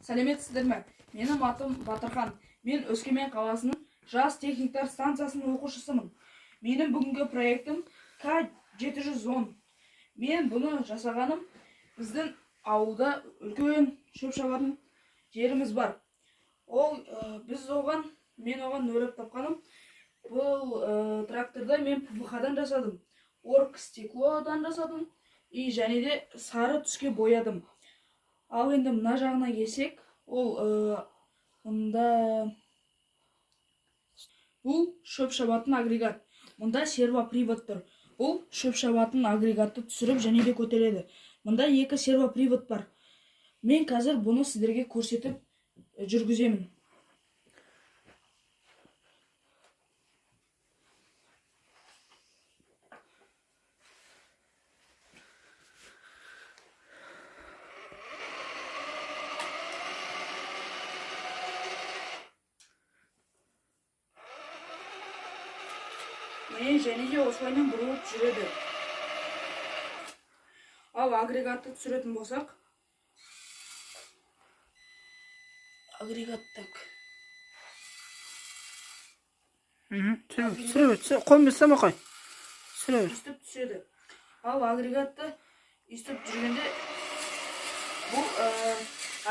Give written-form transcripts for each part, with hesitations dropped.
Сәлеметсіздер ме? Менің атым Батырхан. Мен Өскемен қаласының жас техниктар станциясының оқушысымын. Менің бүгінгі проектім К710. Мен бұны жасағаным, біздің ауылда үлкен шөп шабатын жеріміз бар. Мен оған өріп тапқаным. Бұл тракторда мен ПВХ-дан жасадым, оргстеклодан жасадым, және де сары түске боядым. Ал енді мына жағына келсек, бұл шөп шабатын агрегат. Мұнда сервопривод тұр. Бұл шөп шабатын агрегатты түсіріп және де көтереді. Мұнда екі сервопривод бар. Мен қазір бұны сіздерге көрсетіп жүргіземін. Және де осылаймен бұрылып жүреді. Ал агрегатты түсіретін болсақ, қолмен ұстама қой. Үстіп түседі. Ал агрегатты үстіп жүргенде, бұл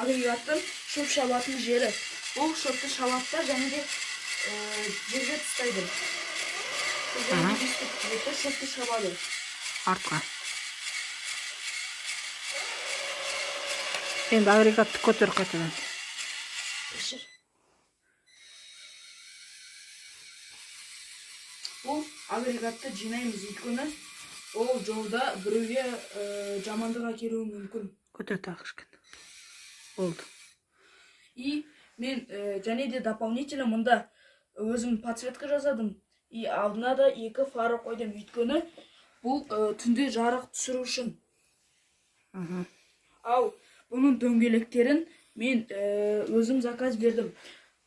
агрегаттың шөп шабатын жері. Бұл шөпті шабатта және де жерге тастайды. Шөпті шабады. Артқа. Енді агрегатты көтер қайтадан. Бұл агрегатты жинаймыз, өйткені ол жолда біреуге жамандық әкелуі мүмкін. Көтер тағы кішкене. Болды. И мен және де дополнительно мұнда өзім подсветка жасадым. И алдына да екі фары қойдым, өйткені бұл түнде жарық түсіру үшін. Ал бұның дөңгелектерін мен өзім заказ бердім.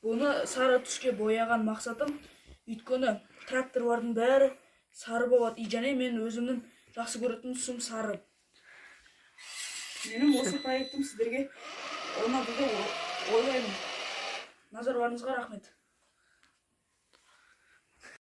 Бұны сары түске бояған мақсатым, өйткені тракторлардың бәрі сары болады. И және мен өзімнің жақсы көретін түсім сары. Менің осы проектім сіздерге ұнады деп ойлаймын. Назарларыңызға рахмет.